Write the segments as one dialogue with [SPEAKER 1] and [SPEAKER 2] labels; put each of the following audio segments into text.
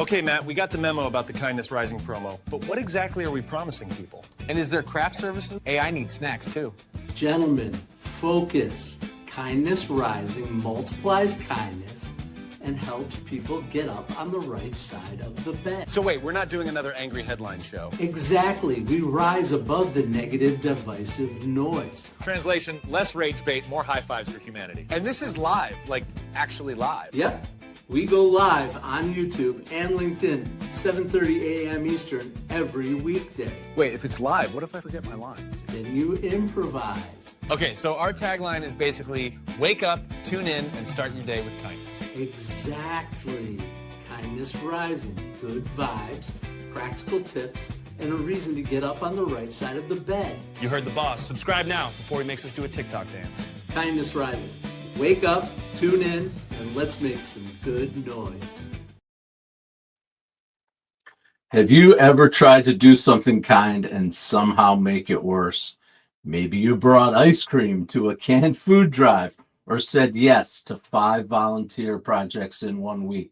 [SPEAKER 1] Okay, Matt, we got the memo about the Kindness Rising promo, but what exactly are we promising people?
[SPEAKER 2] And is there craft services? Hey, I need snacks too.
[SPEAKER 3] Gentlemen, focus. Kindness Rising multiplies kindness and helps people get up on the right side of the bed.
[SPEAKER 2] So wait, we're not doing another angry headline show.
[SPEAKER 3] Exactly. We rise above the negative, divisive noise.
[SPEAKER 4] Translation, less rage bait, more high fives for humanity.
[SPEAKER 2] And this is live, like actually live.
[SPEAKER 3] Yep. We go live on YouTube and LinkedIn, 7:30 a.m. Eastern every weekday.
[SPEAKER 2] Wait, if it's live, what if I forget my lines?
[SPEAKER 3] Then you improvise.
[SPEAKER 1] Okay, so our tagline is basically wake up, tune in, and start your day with kindness.
[SPEAKER 3] Exactly. Kindness Rising. Good vibes, practical tips, and a reason to get up on the right side of the bed.
[SPEAKER 1] You heard the boss. Subscribe now before he makes us do a TikTok dance.
[SPEAKER 3] Kindness Rising. Wake up, tune in, and let's make some good noise. Have you ever tried to do something kind and somehow make it worse? Maybe you brought ice cream to a canned food drive or said yes to 5 volunteer projects in 1 week.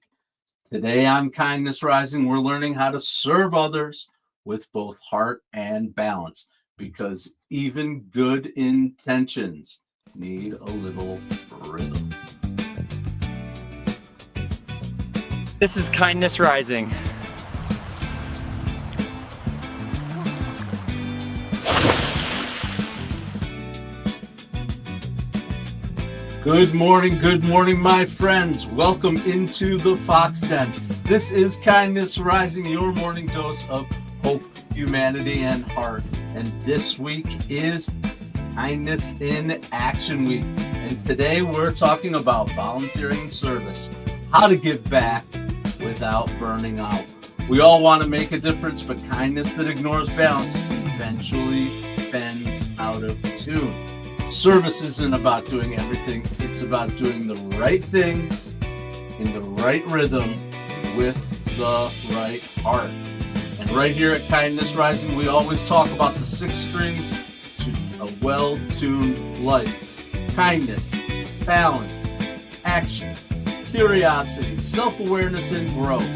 [SPEAKER 3] Today on Kindness Rising, we're learning how to serve others with both heart and balance, because even good intentions need a little rhythm.
[SPEAKER 5] This is Kindness Rising.
[SPEAKER 3] Good morning, my friends. Welcome into the Fox Den. This is Kindness Rising, your morning dose of hope, humanity, and heart. And this week is Kindness in Action Week. And today we're talking about volunteering service, how to give back without burning out. We all want to make a difference, but kindness that ignores balance eventually bends out of tune. Service isn't about doing everything. It's about doing the right things in the right rhythm with the right heart. And right here at Kindness Rising, we always talk about the 6 strings to a well-tuned life. Kindness, balance, action, curiosity, self-awareness, and growth.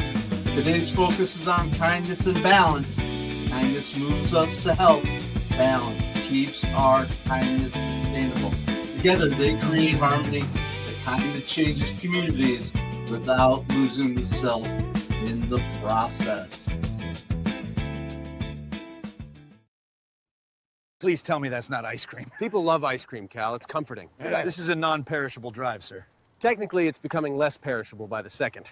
[SPEAKER 3] Today's focus is on kindness and balance. Kindness moves us to help. Balance keeps our kindness sustainable. Together, they create harmony, the kind that changes communities without losing the self in the process.
[SPEAKER 4] Please tell me that's not ice cream.
[SPEAKER 2] People love ice cream, Cal. It's comforting.
[SPEAKER 4] This is a non-perishable drive, sir.
[SPEAKER 2] Technically, it's becoming less perishable by the second.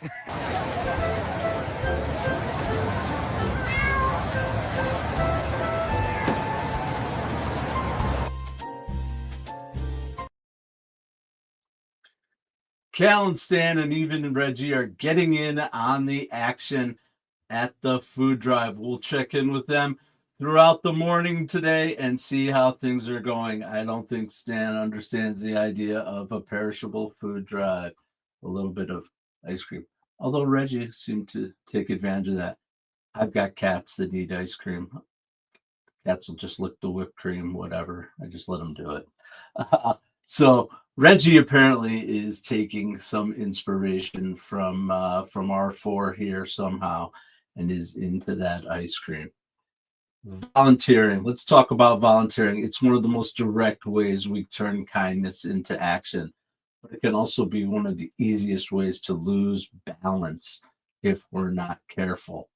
[SPEAKER 3] Cal and Stan and even Reggie are getting in on the action at the food drive. We'll check in with them throughout the morning today and see how things are going. I don't think Stan understands the idea of a perishable food drive. A little bit of ice cream. Although Reggie seemed to take advantage of that. I've got cats that need ice cream. Cats will just lick the whipped cream, whatever. I just let them do it. So Reggie apparently is taking some inspiration from our 4 here somehow and is into that ice cream. Volunteering. Let's talk about volunteering. It's one of the most direct ways we turn kindness into action, but it can also be one of the easiest ways to lose balance if we're not careful.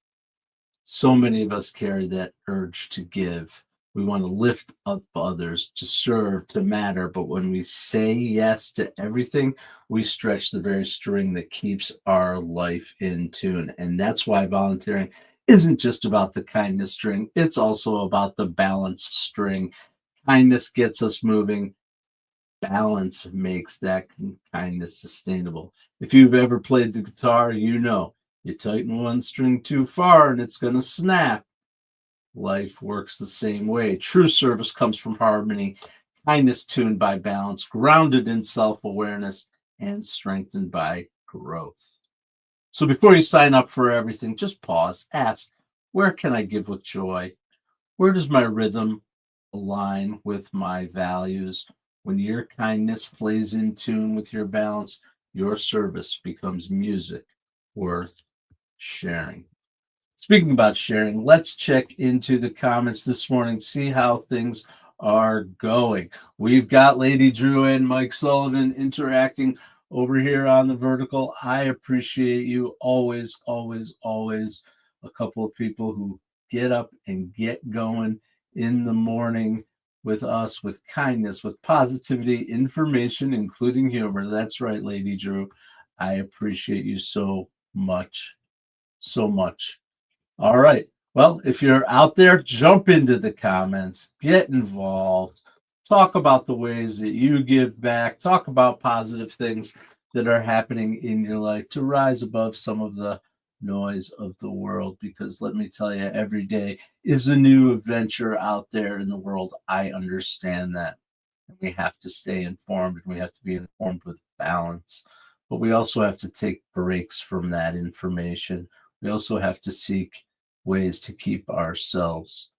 [SPEAKER 3] So many of us carry that urge to give. We want to lift up others, to serve, to matter. But when we say yes to everything, we stretch the very string that keeps our life in tune. And that's why volunteering isn't just about the kindness string. It's also about the balance string. Kindness gets us moving. Balance makes that kindness sustainable. If you've ever played the guitar, you know you tighten one string too far and it's going to snap. Life works the same way. True service comes from harmony, kindness tuned by balance, grounded in self-awareness, and strengthened by growth. So before you sign up for everything, just pause, ask, where can I give with joy? Where does my rhythm align with my values? When your kindness plays in tune with your balance, your service becomes music worth sharing. Speaking about sharing, let's check into the comments this morning, see how things are going. We've got Lady Drew and Mike Sullivan interacting over here on the vertical. I appreciate you always, always, always. A couple of people who get up and get going in the morning with us, with kindness, with positivity, information, including humor. That's right, Lady Drew. I appreciate you so much, so much. All right. Well, if you're out there, jump into the comments, get involved, talk about the ways that you give back, talk about positive things that are happening in your life to rise above some of the noise of the world. Because let me tell you, every day is a new adventure out there in the world. I understand that. And we have to stay informed, and we have to be informed with balance. But we also have to take breaks from that information. We also have to seek ways to keep ourselves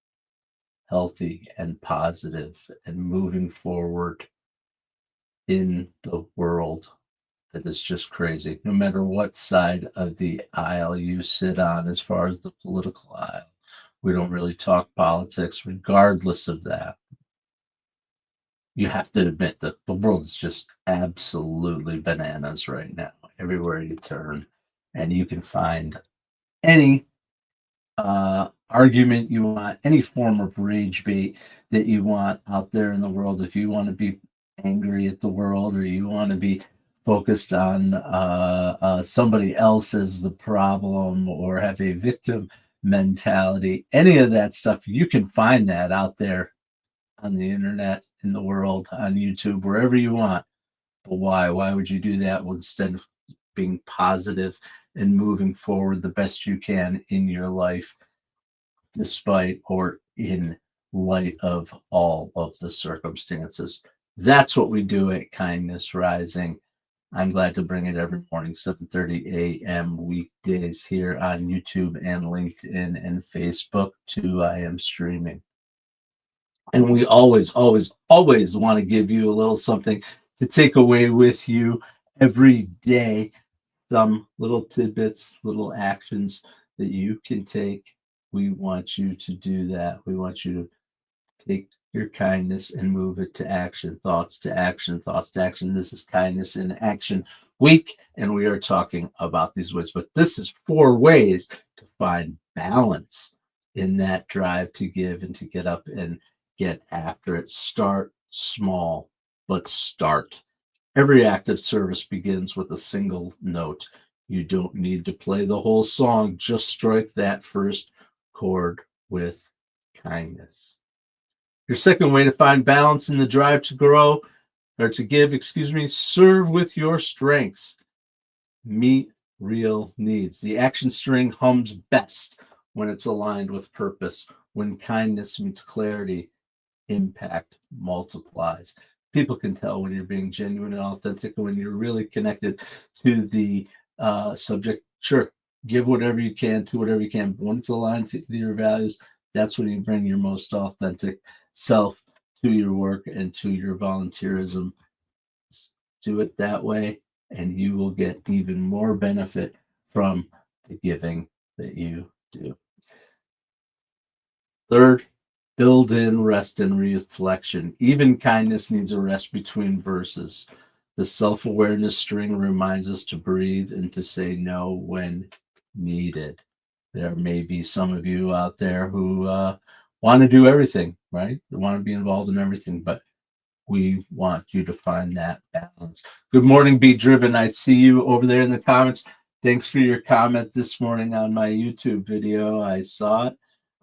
[SPEAKER 3] healthy and positive and moving forward in the world that is just crazy. No matter what side of the aisle you sit on, as far as the political aisle, we don't really talk politics. Regardless of that, you have to admit that the world is just absolutely bananas right now, everywhere you turn, and you can find any argument you want, any form of rage bait that you want out there in the world. If you want to be angry at the world, or you want to be focused on somebody else as the problem, or have a victim mentality, any of that stuff, you can find that out there on the internet, in the world, on YouTube, wherever you want. But why? Why would you do that? Well, instead of being positive and moving forward the best you can in your life, despite or in light of all of the circumstances. That's what we do at Kindness Rising. I'm glad to bring it every morning, 7:30 a.m. weekdays here on YouTube and LinkedIn and Facebook too. I am streaming. And we always, always, always want to give you a little something to take away with you every day. Some little tidbits, little actions that you can take. We want you to do that. We want you to take your kindness and move it to action, thoughts to action, thoughts to action. This is Kindness in Action Week, and we are talking about these ways. But this is 4 ways to find balance in that drive to give and to get up and get after it. Start small, but start. Every act of service begins with a single note. You don't need to play the whole song. Just strike that first chord with kindness. Your second way to find balance in the drive to grow, or to give, serve with your strengths. Meet real needs. The action string hums best when it's aligned with purpose. When kindness meets clarity, impact multiplies. People can tell when you're being genuine and authentic, and when you're really connected to the subject. Sure, give whatever you can to whatever you can, but when it's aligned to your values, that's when you bring your most authentic self to your work and to your volunteerism. Do it that way, and you will get even more benefit from the giving that you do. Third, build in rest and reflection. Even kindness needs a rest between verses. The self-awareness string reminds us to breathe and to say no when needed. There may be some of you out there who want to do everything, right? They want to be involved in everything, but we want you to find that balance. Good morning, Be Driven. I see you over there in the comments. Thanks for your comment this morning on my YouTube video. I saw it.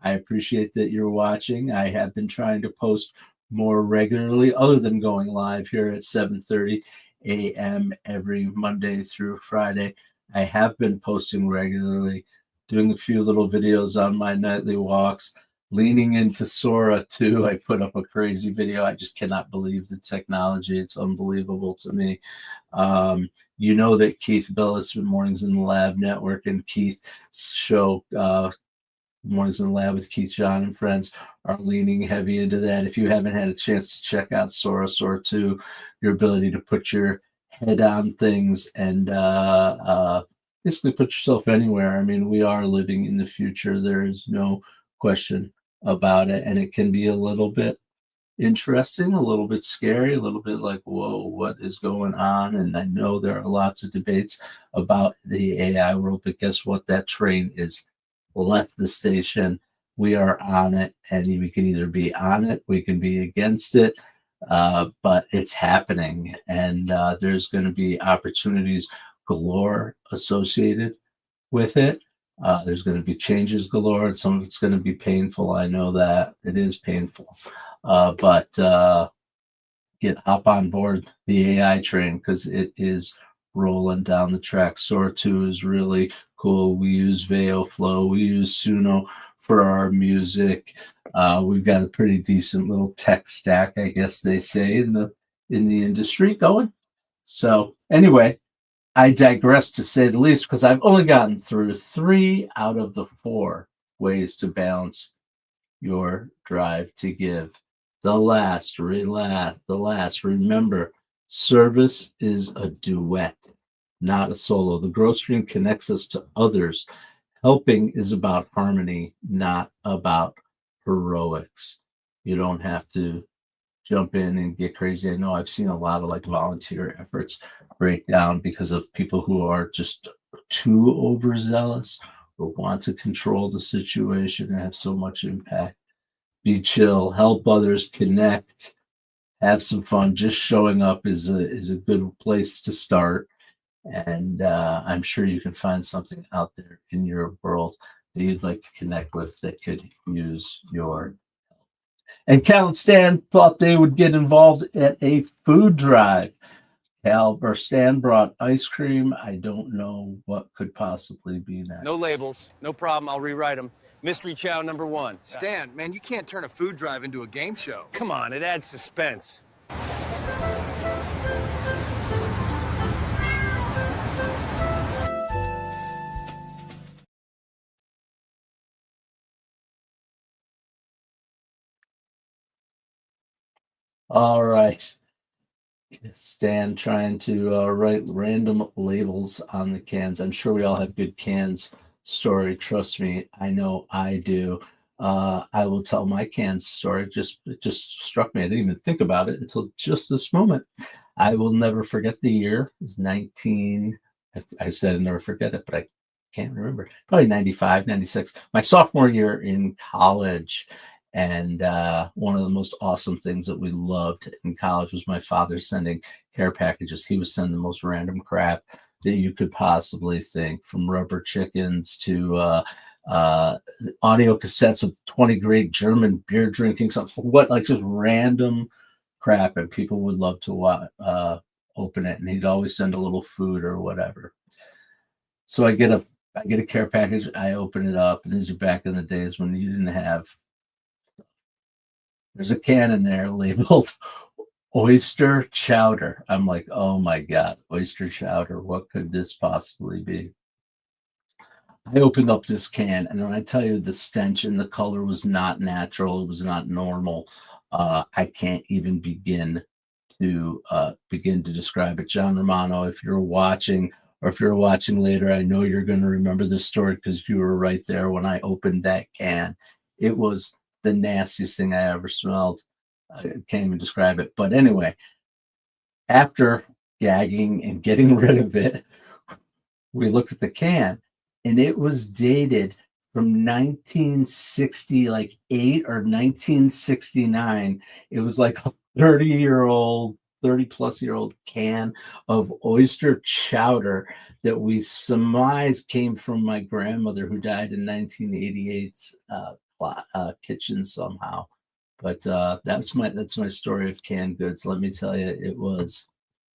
[SPEAKER 3] I appreciate that you're watching. I have been trying to post more regularly, other than going live here at 7:30 a.m. every Monday through Friday. I have been posting regularly, doing a few little videos on my nightly walks, leaning into Sora too. I put up a crazy video. I just cannot believe the technology. It's unbelievable to me. You know that Keith Billis from Mornings in the Lab Network and Keith's show, Mornings in the Lab with Keith, John, and friends, are leaning heavy into that. If you haven't had a chance to check out Sora 2, your ability to put your head on things and basically put yourself anywhere. I mean, we are living in the future. There is no question about it. And it can be a little bit interesting, a little bit scary, a little bit like, whoa, what is going on? And I know there are lots of debates about the AI world, but guess what? That train is left the station. We are on it, and we can either be on it, we can be against it, but it's happening, and there's going to be opportunities galore associated with it. There's going to be changes galore, and some of it's going to be painful. I know that it is painful, but hop on board the AI train because it is rolling down the track. Sora 2 is really cool. We use Veo Flow. We use Suno for our music. We've got a pretty decent little tech stack, I guess they say, in the industry going. So anyway, I digress to say the least because I've only gotten through 3 out of the 4 ways to balance your drive to give. The last, remember, service is a duet, not a solo. The growth stream connects us to others. Helping is about harmony, not about heroics. You don't have to jump in and get crazy. I know I've seen a lot of like volunteer efforts break down because of people who are just too overzealous or want to control the situation and have so much impact. Be chill, help others, connect, have some fun. Just showing up is a good place to start. And I'm sure you can find something out there in your world that you'd like to connect with that could use your help. And Cal and Stan thought they would get involved at a food drive. Cal or Stan brought ice cream. I don't know what could possibly be next.
[SPEAKER 2] No labels. No problem. I'll rewrite them. Mystery Chow number 1.
[SPEAKER 6] Stan, man, you can't turn a food drive into a game show.
[SPEAKER 2] Come on, it adds suspense.
[SPEAKER 3] All right. Stan trying to write random labels on the cans. I'm sure we all have good cans story. Trust me, I know I do. I will tell my cans story. It just struck me. I didn't even think about it until just this moment. I will never forget the year. It was 19. I said I'd never forget it, but I can't remember. Probably 95, 96. My sophomore year in college. And one of the most awesome things that we loved in college was my father sending care packages. He was sending the most random crap that you could possibly think, from rubber chickens to audio cassettes of 20 great German beer drinking, something, like just random crap. And people would love to open it. And he'd always send a little food or whatever. So I get a care package. I open it up. And these are back in the days when you didn't have. There's a can in there labeled oyster chowder. I'm like, oh my God, oyster chowder. What could this possibly be? I opened up this can, and when I tell you the stench and the color was not natural, it was not normal. I can't even begin to describe it. John Romano, if you're watching, or if you're watching later, I know you're going to remember this story because you were right there when I opened that can. It was the nastiest thing I ever smelled. I can't even describe it. But anyway, after gagging and getting rid of it, we looked at the can, and it was dated from 1968 or 1969. It was like a 30-plus-year-old can of oyster chowder that we surmise came from my grandmother, who died in 1988's kitchen somehow. But that's my story of canned goods. Let me tell you, it was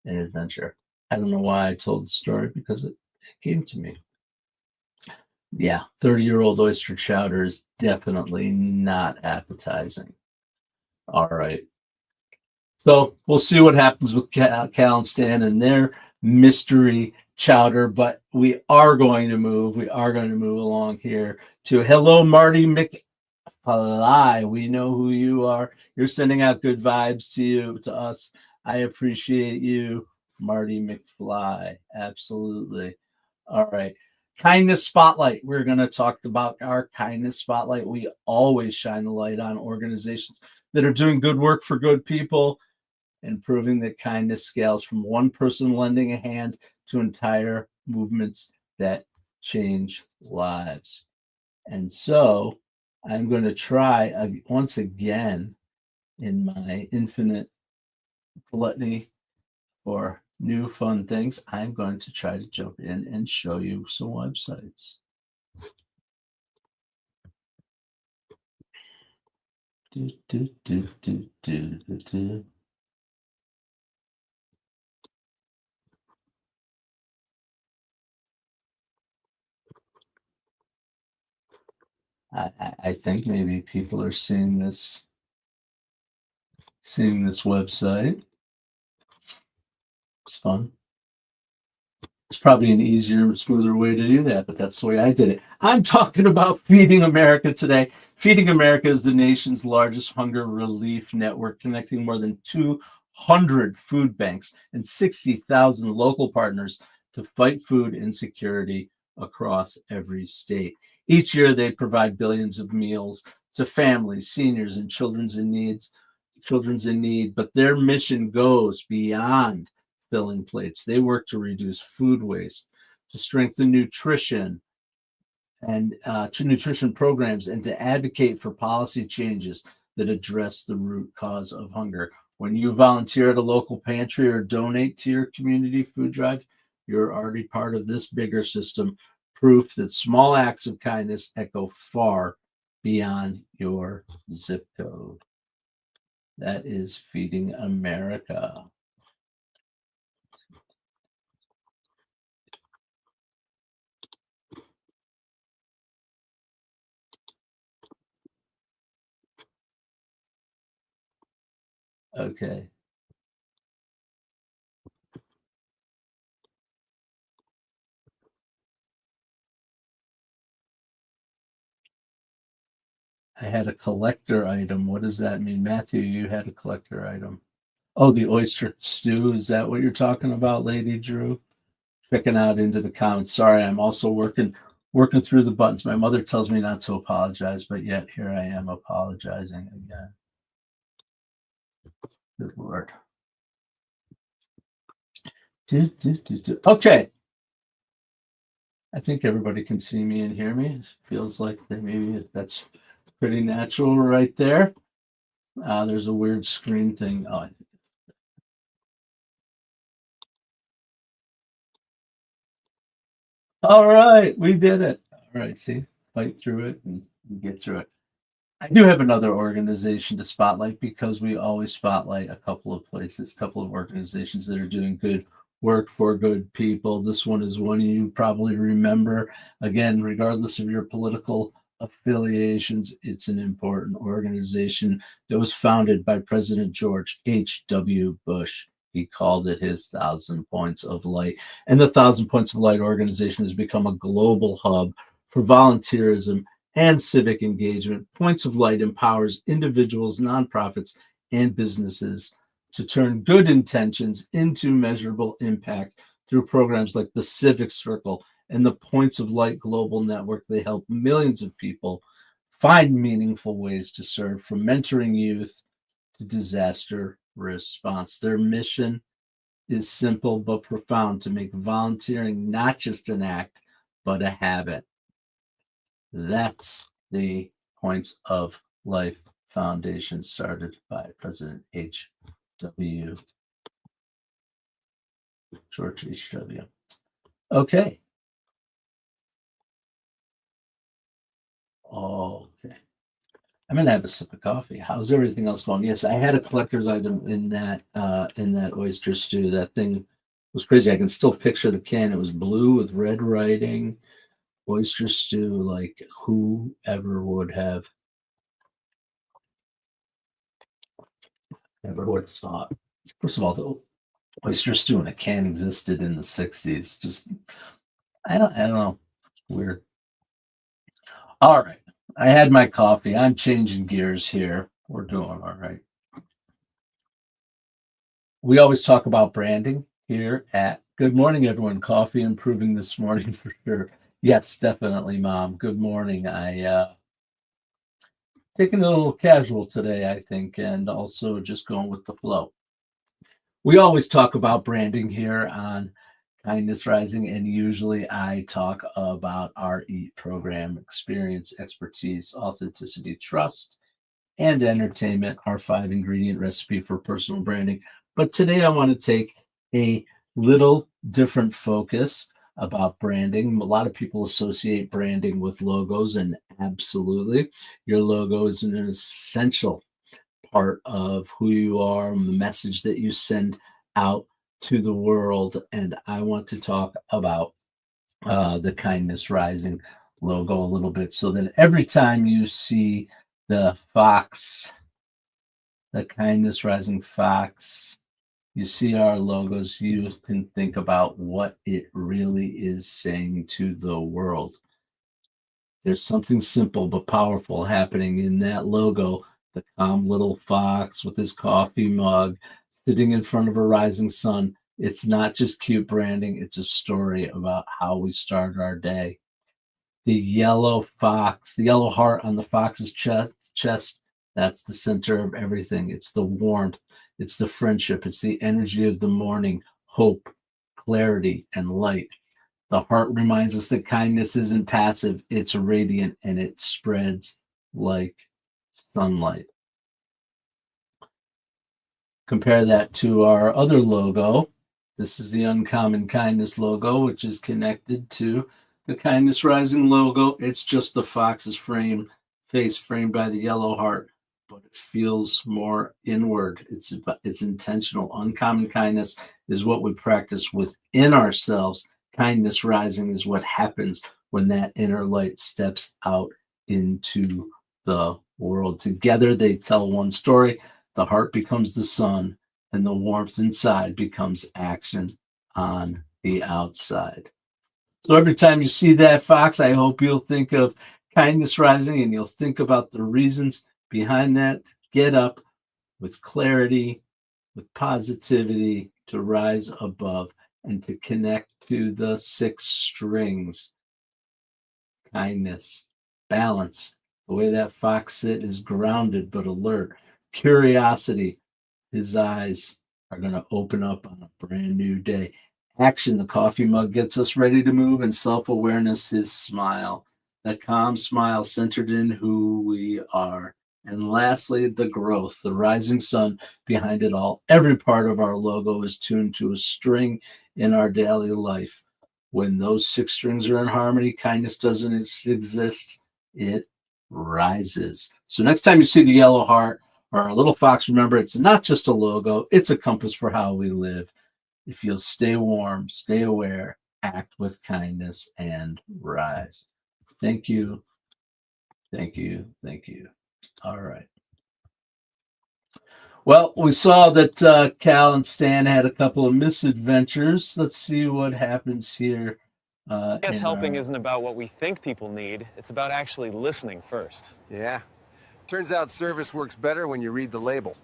[SPEAKER 3] an adventure. I don't know why I told the story, because it came to me. Yeah, 30-year-old oyster chowder is definitely not appetizing. All right. So we'll see what happens with Cal and Stan and their mystery chowder, but we are going to move along here to hello, Marty McFly. We know who you are. You're sending out good vibes to us. I appreciate you, Marty McFly. Absolutely. All right. Kindness spotlight. We're going to talk about our kindness spotlight. We always shine the light on organizations that are doing good work for good people and proving that kindness scales from one person lending a hand to entire movements that change lives. And so I'm going to try once again in my infinite gluttony for new fun things. I'm going to try to jump in and show you some websites. Do, do, do, do, do, do, do. I think maybe people are seeing this website. It's fun. There's probably an easier and smoother way to do that, but that's the way I did it. I'm talking about Feeding America today. Feeding America is the nation's largest hunger relief network, connecting more than 200 food banks and 60,000 local partners to fight food insecurity across every state. Each year, they provide billions of meals to families, seniors, and children's in need, but their mission goes beyond filling plates. They work to reduce food waste, to strengthen nutrition and to nutrition programs, and to advocate for policy changes that address the root cause of hunger. When you volunteer at a local pantry or donate to your community food drive, you're already part of this bigger system, proof that small acts of kindness echo far beyond your zip code. That is Feeding America. Okay. I had a collector item. What does that mean? Matthew, you had a collector item. Oh, the oyster stew. Is that what you're talking about, Lady Drew? Checking out into the comments. Sorry, I'm also working through the buttons. My mother tells me not to apologize, but yet here I am apologizing again. Good Lord. Okay. I think everybody can see me and hear me. It feels like maybe that's pretty natural right there. There's a weird screen thing. All right, we did it. All right, see, fight through it and get through it. I do have another organization to spotlight because we always spotlight a couple of places, a couple of organizations that are doing good work for good people. This one is one you probably remember. Again, regardless of your political affiliations, it's an important organization that was founded by President George H.W. Bush. He called it his 1,000 Points of Light. And the 1,000 Points of Light organization has become a global hub for volunteerism and civic engagement. Points of Light empowers individuals, nonprofits, and businesses to turn good intentions into measurable impact through programs like the Civic Circle and the Points of Light Global Network. They help millions of people find meaningful ways to serve, from mentoring youth to disaster response. Their mission is simple but profound: to make volunteering not just an act, but a habit. That's the Points of Life Foundation, started by President H.W. George H.W. Okay. Okay. I'm gonna have a sip of coffee. How's everything else going? Yes, I had a collector's item in that oyster stew. That thing was crazy. I can still picture the can. It was blue with red writing. Oyster stew, like whoever would have never would have thought. First of all, the oyster stew in a can existed in the 60s. Just I don't know. Weird. All right. I had my coffee. I'm changing gears here. We're doing all right. We always talk about branding here at Good morning, everyone. Coffee improving this morning for sure. Yes, definitely, Mom. Good morning. I taking it a little casual today, I think, and also just going with the flow. We always talk about branding here on Kindness Rising, and usually I talk about our EAT program: experience, expertise, authenticity, trust, and entertainment, our 5-ingredient recipe for personal branding. But today I want to take a little different focus about branding. A lot of people associate branding with logos, and absolutely, your logo is an essential part of who you are and the message that you send out to the world. And I want to talk about the Kindness Rising logo a little bit, so that every time you see the fox, the Kindness Rising fox, you see our logos, you can think about what it really is saying to the world. There's something simple but powerful happening in that logo. The calm little fox with his coffee mug sitting in front of a rising sun. It's not just cute branding, it's a story about how we start our day. The yellow fox, the yellow heart on the fox's chest, that's the center of everything. It's the warmth, it's the friendship, it's the energy of the morning, hope, clarity, and light. The heart reminds us that kindness isn't passive, it's radiant, and it spreads like sunlight. Compare that to our other logo. This is the Uncommon Kindness logo, which is connected to the Kindness Rising logo. It's just the fox's face framed by the yellow heart, but it feels more inward. It's intentional. Uncommon kindness is what we practice within ourselves. Kindness Rising is what happens when that inner light steps out into the world. Together, they tell one story. The heart becomes the sun, and the warmth inside becomes action on the outside. So every time you see that fox, I hope you'll think of Kindness Rising, and you'll think about the reasons behind that. Get up with clarity, with positivity, to rise above and to connect to the 6 strings: kindness, balance. The way that fox sits is grounded but alert. Curiosity, his eyes are going to open up on a brand new day. Action, the coffee mug gets us ready to move, and self-awareness, his smile, that calm smile centered in who we are. And lastly, the growth, the rising sun behind it all. Every part of our logo is tuned to a string in our daily life. When those 6 strings are in harmony, kindness doesn't exist, it rises. So next time you see the yellow heart or a little fox, remember it's not just a logo, it's a compass for how we live. If you'll stay warm, stay aware, act with kindness, and rise. Thank you. Thank you. Thank you. All right. Well, we saw that Cal and Stan had a couple of misadventures. Let's see what happens here.
[SPEAKER 2] I guess helping isn't about what we think people need. It's about actually listening first.
[SPEAKER 6] Yeah. Turns out service works better when you read the label.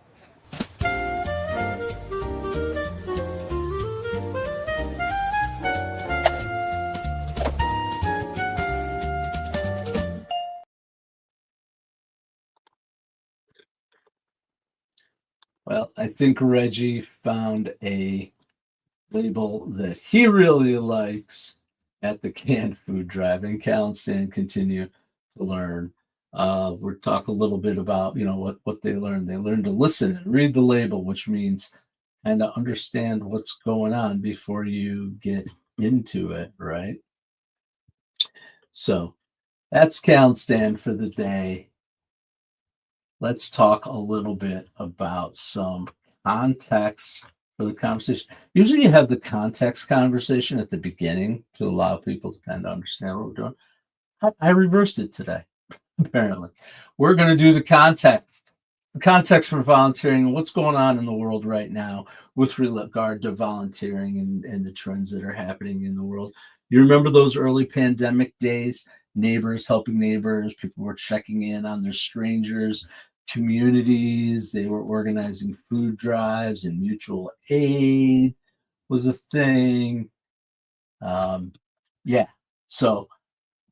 [SPEAKER 3] Well, I think Reggie found a label that he really likes at the canned food drive, and Cal and Stan continue to learn. We'll talk a little bit about, what they learned. They learned to listen and read the label, which means kind of understand what's going on before you get into it, right? So that's Cal and Stan for the day. Let's talk a little bit about some context for the conversation. Usually you have the context conversation at the beginning to allow people to kind of understand what we're doing. I reversed it today, apparently. We're going to do the context for volunteering, what's going on in the world right now with regard to volunteering and the trends that are happening in the world. You remember those early pandemic days? Neighbors helping neighbors, people were checking in on their strangers, communities, they were organizing food drives and mutual aid. was a thing. Yeah. So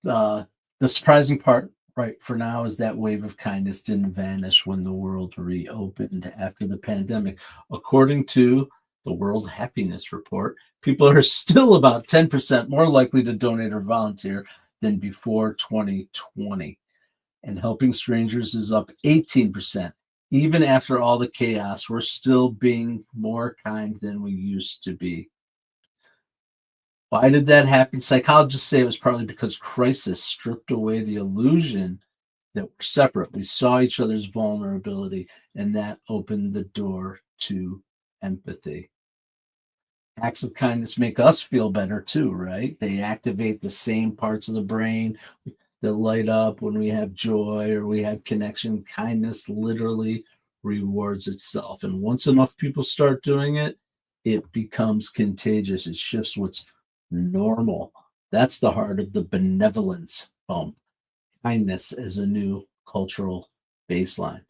[SPEAKER 3] the surprising part right for now is that wave of kindness didn't vanish when the world reopened after the pandemic. According to the World Happiness Report, people are still about 10% more likely to donate or volunteer than before 2020. And helping strangers is up 18%. Even after all the chaos, we're still being more kind than we used to be. Why did that happen? Psychologists say it was partly because crisis stripped away the illusion that we're separate. We saw each other's vulnerability, and that opened the door to empathy. Acts of kindness make us feel better too, right? They activate the same parts of the brain that light up when we have joy or we have connection. Kindness literally rewards itself. And once enough people start doing it, it becomes contagious. It shifts what's normal. That's the heart of the benevolence bump. Kindness as a new cultural baseline.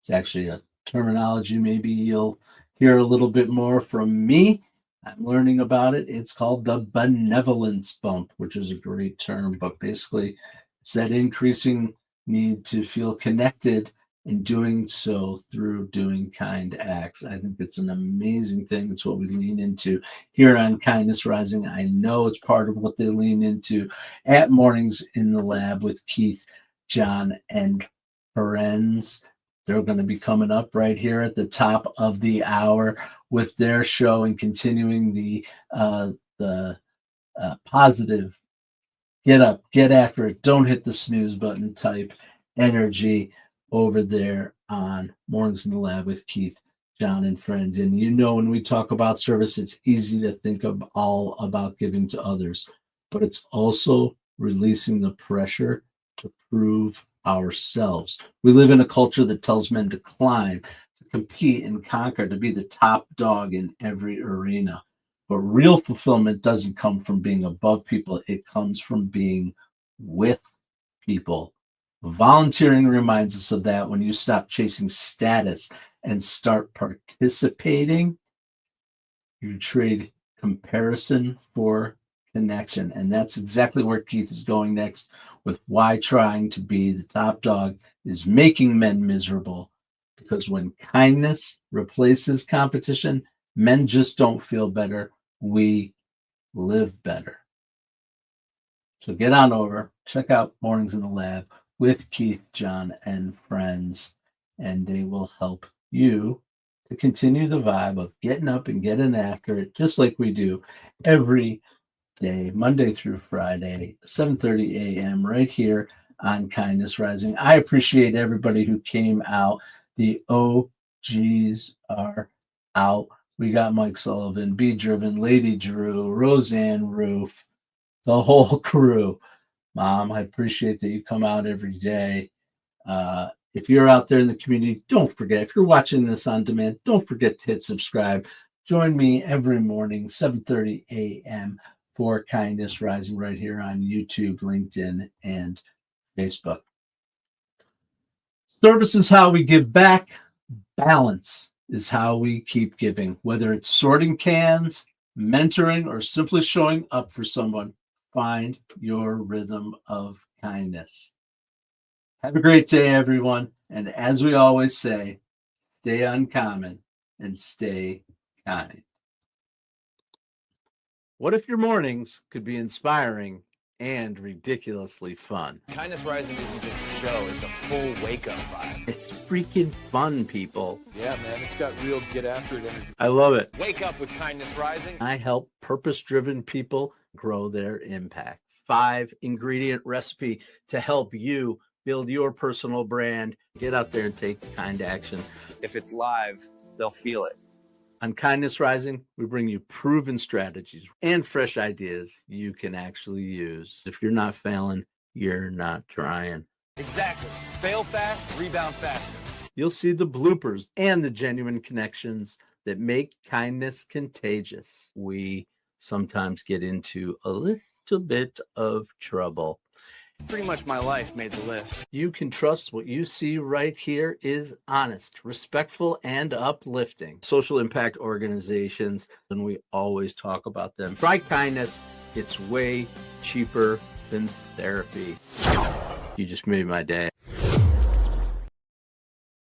[SPEAKER 3] It's actually a terminology maybe you'll hear a little bit more from me. I'm learning about it. It's called the benevolence bump, which is a great term, but basically it's that increasing need to feel connected and doing so through doing kind acts. I think it's an amazing thing. It's what we lean into here on Kindness Rising. I know it's part of what they lean into at Mornings in the Lab with Keith, John, and friends. They're going to be coming up right here at the top of the hour with their show and continuing the positive, get up, get after it, don't hit the snooze button type energy over there on Mornings in the Lab with Keith, John, and friends. And you know, when we talk about service, it's easy to think of all about giving to others, but it's also releasing the pressure to prove ourselves. We live in a culture that tells men to climb, to compete and conquer, to be the top dog in every arena. But real fulfillment doesn't come from being above people. It comes from being with people. Volunteering reminds us of that. When you stop chasing status and start participating, you trade comparison for connection. And that's exactly where Keith is going next with why trying to be the top dog is making men miserable. Because when kindness replaces competition, men just don't feel better. We live better. So get on over, check out Mornings in the Lab with Keith, John, and friends, and they will help you to continue the vibe of getting up and getting after it, just like we do every day, Monday through Friday, 7:30 a.m. right here on Kindness Rising. I appreciate everybody who came out. The OGs are out. We got Mike Sullivan, Be Driven, Lady Drew, Roseanne Roof, the whole crew. Mom, I appreciate that you come out every day. If you're out there in the community, don't forget, if you're watching this on demand, don't forget to hit subscribe. Join me every morning, 7:30 a.m. for Kindness Rising right here on YouTube, LinkedIn, and Facebook. Service is how we give back. Balance is how we keep giving. Whether it's sorting cans, mentoring, or simply showing up for someone, find your rhythm of kindness. Have a great day, everyone. And as we always say, stay uncommon and stay kind. What if your mornings could be inspiring and ridiculously fun?
[SPEAKER 1] Kindness Rising isn't just a show, it's a full wake-up vibe.
[SPEAKER 3] It's freaking fun, people.
[SPEAKER 6] Yeah, man, it's got real get after it energy.
[SPEAKER 3] I love it.
[SPEAKER 1] Wake up with Kindness Rising.
[SPEAKER 3] I help purpose-driven people grow their impact. 5-ingredient recipe to help you build your personal brand. Get out there and take kind action.
[SPEAKER 2] If it's live, they'll feel it.
[SPEAKER 3] On Kindness Rising, we bring you proven strategies and fresh ideas you can actually use. If you're not failing, you're not trying.
[SPEAKER 1] Exactly. Fail fast, rebound faster.
[SPEAKER 3] You'll see the bloopers and the genuine connections that make kindness contagious. We sometimes get into a little bit of trouble.
[SPEAKER 2] Pretty much my life made the list.
[SPEAKER 3] You can trust what you see right here is honest, respectful, and uplifting. Social impact organizations, and we always talk about them. Try kindness. It's way cheaper than therapy. You just made my day.